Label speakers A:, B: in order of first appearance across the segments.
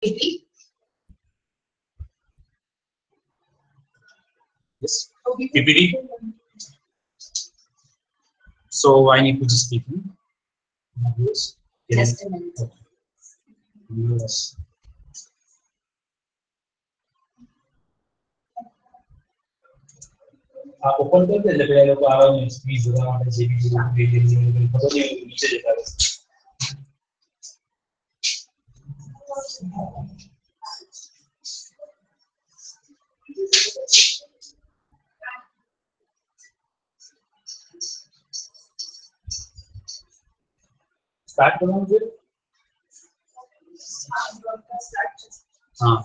A: Yes. PPT. So I need to just speak. Yes.
B: Just a minute.
A: Yes. आप open कर दे जब ये लोग आ रहे हैं स्क्रीन जरा हमारे जेबी दे पता नहीं नीचे देखा है स्टार्ट करो मुझे हाँ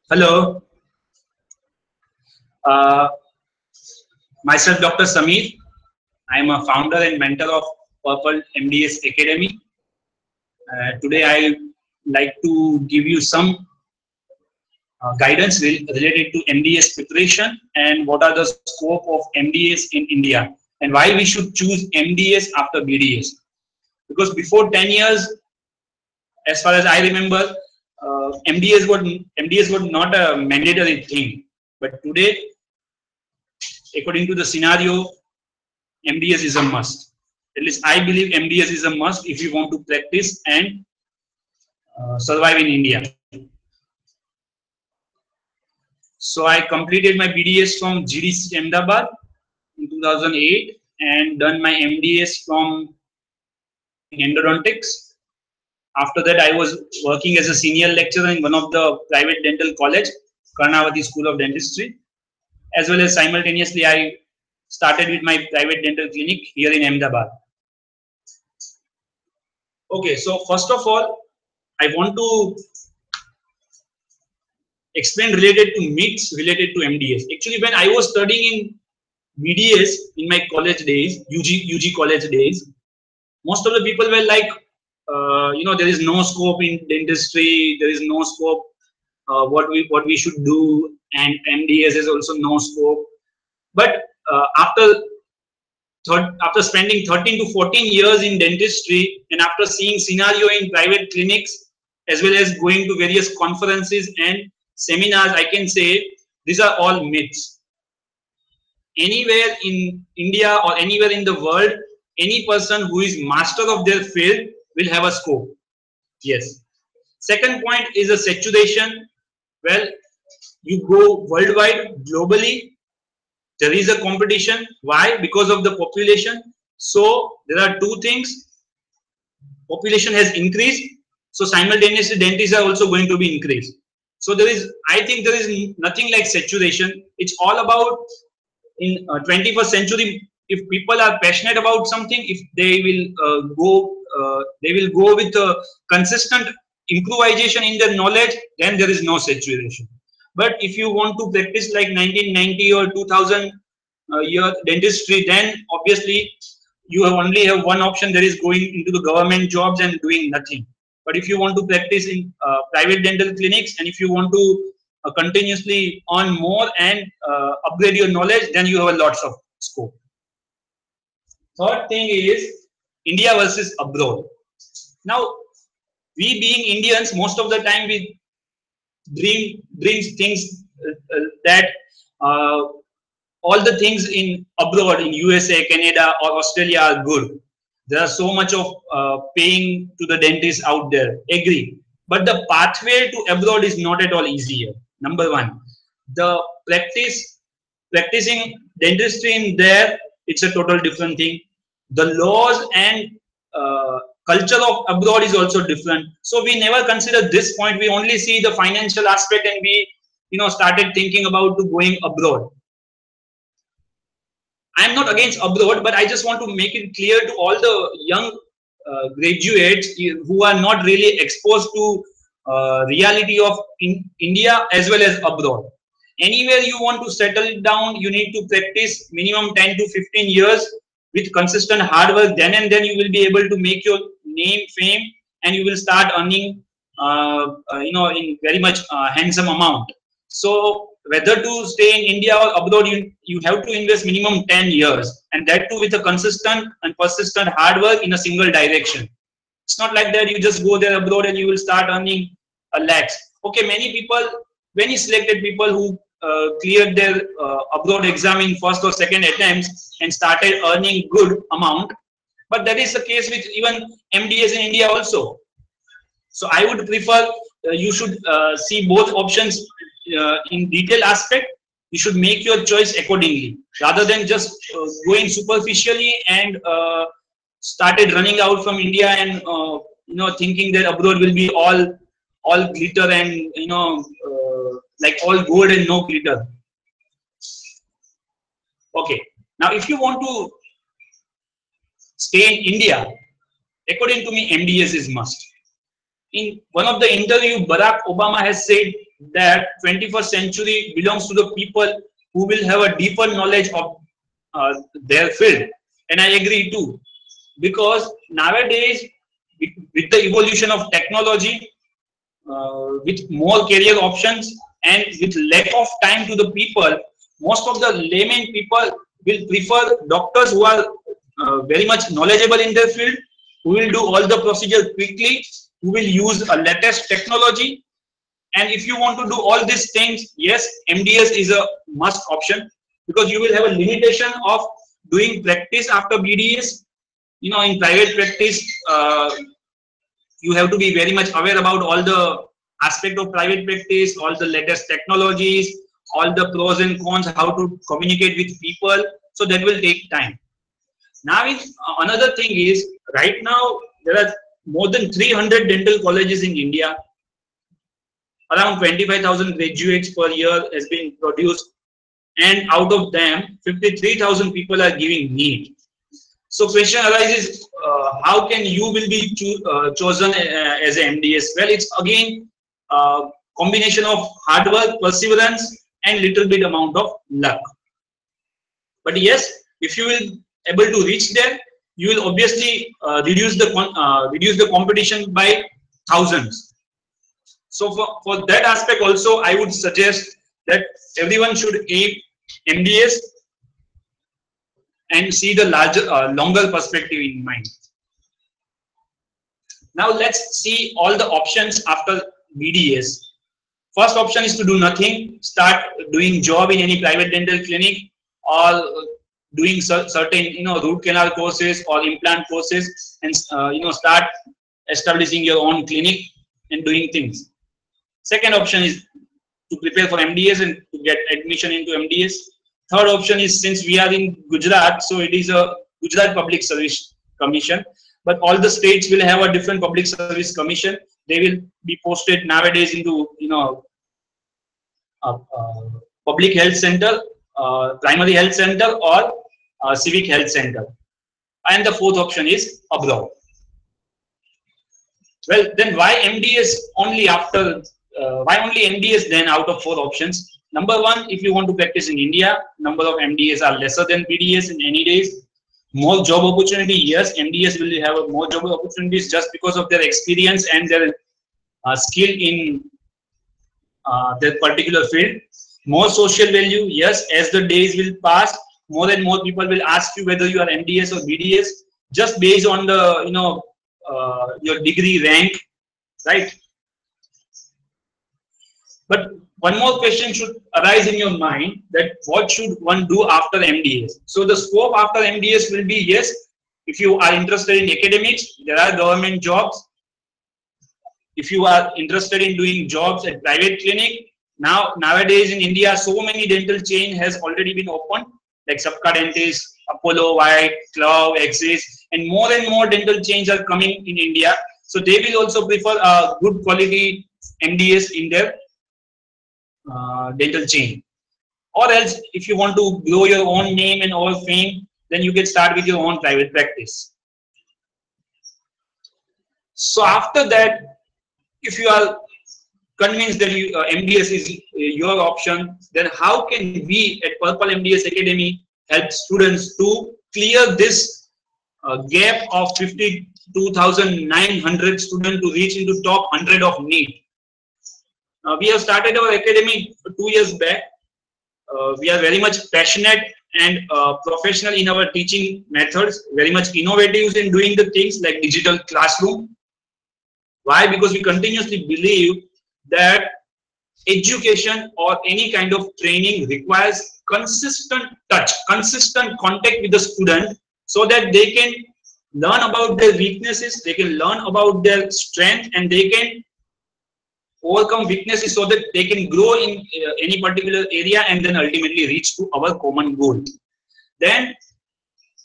A: Hello, myself Dr. Sameer. I am a founder and mentor of Purple MDS Academy. Today I like to give you some guidance related to MDS preparation and what are the scope of MDS in India and why we should choose MDS after BDS. Because before 10 years, as far as I remember, MDS was not a mandatory thing, but today, according to the scenario, MDS is a must. At least I believe MDS is a must if you want to practice and survive in India. So I completed my BDS from GDC Ahmedabad in 2008 and done my MDS from endodontics. After that, I was working as a senior lecturer in one of the private dental college, Karnavati School of Dentistry, as well as simultaneously I started with my private dental clinic here in Ahmedabad. Okay, so first of all, I want to explain related to myths related to MDS. Actually, when I was studying in BDS in my college days, UG college days, most of the people were like, there is no scope in dentistry, there is no scope what we should do, and MDS is also no scope. But after spending 13 to 14 years in dentistry and after seeing scenario in private clinics as well as going to various conferences and seminars, I can say these are all myths. Anywhere in India or anywhere in the world, any person who is master of their field will have a scope. Yes. Second point is a saturation. Well, you go worldwide, globally, there is a competition. Why? Because of the population. So there are two things. Population has increased. So simultaneously dentists are also going to be increased. So I think there is nothing like saturation. It's all about in 21st century, if people are passionate about something, if they will go with a consistent improvisation in their knowledge, then there is no saturation. But if you want to practice like 1990 or 2000 year dentistry, then obviously you only have one option, that is going into the government jobs and doing nothing. But if you want to practice in private dental clinics and if you want to continuously earn more and upgrade your knowledge, then you have a lots of scope. Third thing is India versus abroad. Now, we being Indians, most of the time we dream things that all the things in abroad, in USA, Canada or Australia are good. There are so much of paying to the dentists out there. Agree. But the pathway to abroad is not at all easier. Number one, the practicing dentistry in there, it's a total different thing. The laws and culture of abroad is also different. So we never consider this point. We only see the financial aspect and we, started thinking about going abroad. I am not against abroad, but I just want to make it clear to all the young graduates who are not really exposed to reality of India as well as abroad. Anywhere you want to settle down, you need to practice minimum 10 to 15 years with consistent hard work. Then and then you will be able to make your name, fame, and you will start earning, in very much handsome amount. So whether to stay in India or abroad, you have to invest minimum 10 years, and that too with a consistent and persistent hard work in a single direction. It's not like that you just go there abroad and you will start earning a lakhs. Okay, many selected people who cleared their abroad exam in first or second attempts and started earning good amount. But that is the case with even MDS in India also. So I would prefer you should see both options in detail aspect. You should make your choice accordingly rather than just going superficially and started running out from India and thinking that abroad will be all glitter and like all gold and no glitter. Okay, now if you want to stay in India, according to me, MDS is must. In one of the interview, Barack Obama has said that 21st century belongs to the people who will have a deeper knowledge of their field, and I agree too, because nowadays with the evolution of technology, with more career options and with lack of time to the people, most of the layman people will prefer doctors who are very much knowledgeable in their field, who will do all the procedure quickly, who will use a latest technology. And if you want to do all these things, yes, MDS is a must option, because you will have a limitation of doing practice after BDS. In private practice, you have to be very much aware about all the aspect of private practice, all the latest technologies, all the pros and cons, how to communicate with people. So that will take time. Now, another thing is, right now there are more than 300 dental colleges in India. Around 25,000 graduates per year has been produced, and out of them 53,000 people are giving NEET. So question arises, how can you will be chosen as an MDS? Well, it's again a combination of hard work, perseverance, and little bit amount of luck. But yes, if you will able to reach there, you will obviously reduce the competition by thousands. So for that aspect also, I would suggest that everyone should aim MDS and see the longer perspective in mind. Now let's see all the options after BDS. First option is to do nothing, start doing job in any private dental clinic, or doing certain root canal courses or implant courses, and start establishing your own clinic and doing things. Second option is to prepare for MDS and to get admission into MDS. Third option is, since we are in Gujarat, so it is a Gujarat Public Service Commission, but all the states will have a different public service commission. They will be posted nowadays into public health center, primary health center, or civic health center. And the fourth option is abroad. Well, then why MDS only after? Why only MDS then out of four options? Number one, if you want to practice in India, number of MDS are lesser than BDS in any days. More job opportunity, yes, MDS will have more job opportunities just because of their experience and their skill in their particular field. More social value, yes, as the days will pass, more and more people will ask you whether you are MDS or BDS just based on the your degree rank, right? But one more question should arise in your mind, that what should one do after MDS? So the scope after MDS will be, yes, if you are interested in academics, there are government jobs. If you are interested in doing jobs at private clinic, nowadays in India, so many dental chain has already been opened, like Sabka Dentist, Apollo, White, Clow, Axis, and more dental chains are coming in India. So they will also prefer a good quality MDS in their dental chain. Or else, if you want to grow your own name and all fame, then you can start with your own private practice. So after that, if you are convinced that MDS is your option, then how can we at Purple MDS Academy help students to clear this gap of 52,900 students to reach into top 100 of NEET? We have started our academy 2 years back. We are very much passionate and professional in our teaching methods, very much innovative in doing the things like digital classroom. Why? Because we continuously believe that education or any kind of training requires consistent touch, consistent contact with the student, so that they can learn about their weaknesses, they can learn about their strength, and they can overcome weaknesses so that they can grow in any particular area and then ultimately reach to our common goal. Then,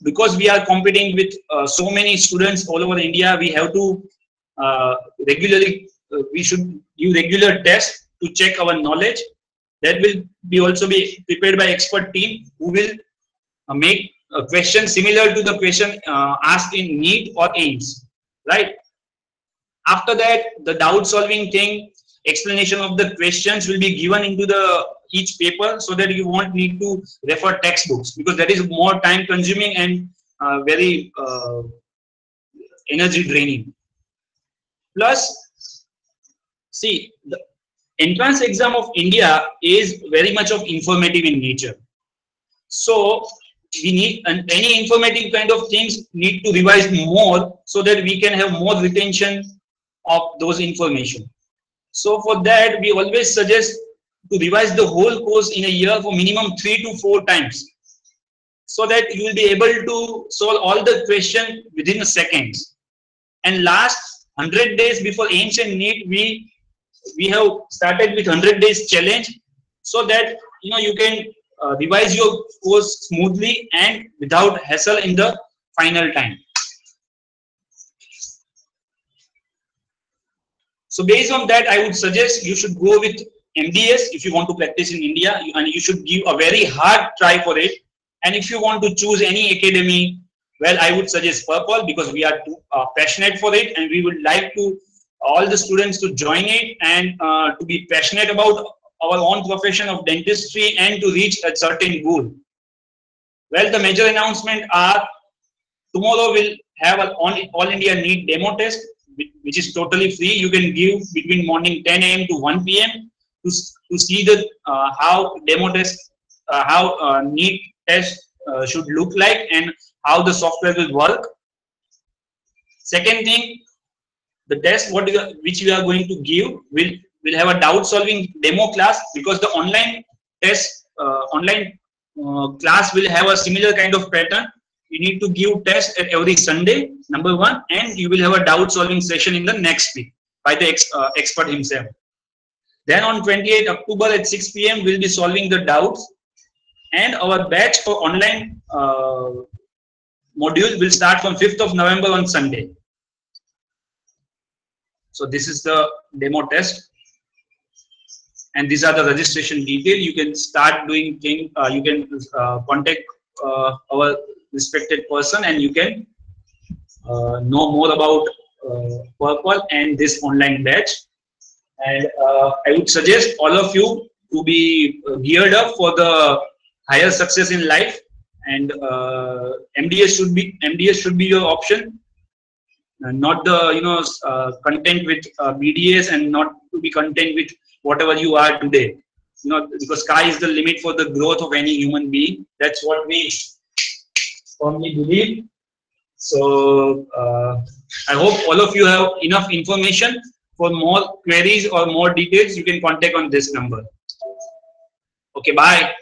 A: because we are competing with so many students all over India, we have to regularly, we should give regular tests to check our knowledge. That will be also be prepared by expert team who will make a question similar to the question asked in NEET or AIMS, right? After that, the doubt solving thing, explanation of the questions will be given into the each paper, so that you won't need to refer textbooks, because that is more time consuming and very energy draining. Plus, see, the entrance exam of India is very much of informative in nature. So we need, and any informative kind of things need to revise more so that we can have more retention of those information. So for that, we always suggest to revise the whole course in a year for minimum 3 to 4 times, so that you will be able to solve all the questions within a seconds. And last 100 days before AIMS and NEET, we have started with 100 days challenge, so that you can revise your course smoothly and without hassle in the final time. So based on that, I would suggest you should go with MDS if you want to practice in India, and you should give a very hard try for it. And if you want to choose any academy, well, I would suggest Purple, because we are too passionate for it, and we would like to all the students to join it and to be passionate about our own profession of dentistry and to reach a certain goal. Well, the major announcement are tomorrow we'll have an all India NEET demo test, which is totally free. You can give between morning 10 a.m. to 1 p.m. to see the how demo test, how NEET test should look like and how the software will work. Second thing, the test which we are going to give will have a doubt solving demo class, because the online test class will have a similar kind of pattern. You need to give test at every Sunday, number one, and you will have a doubt solving session in the next week by the expert himself. Then on 28 October at 6 p.m. we'll be solving the doubts, and our batch for online module will start from 5th of November on Sunday. So this is the demo test, and these are the registration details. You can start doing things. You can contact our respected person, and you can know more about Purple and this online batch. And I would suggest all of you to be geared up for the higher success in life, and MDS should be your option, not the content with BDS, and not to be content with whatever you are today. Because sky is the limit for the growth of any human being. That's what we firmly believe. So I hope all of you have enough information. For more queries or more details, you can contact on this number. Okay, bye.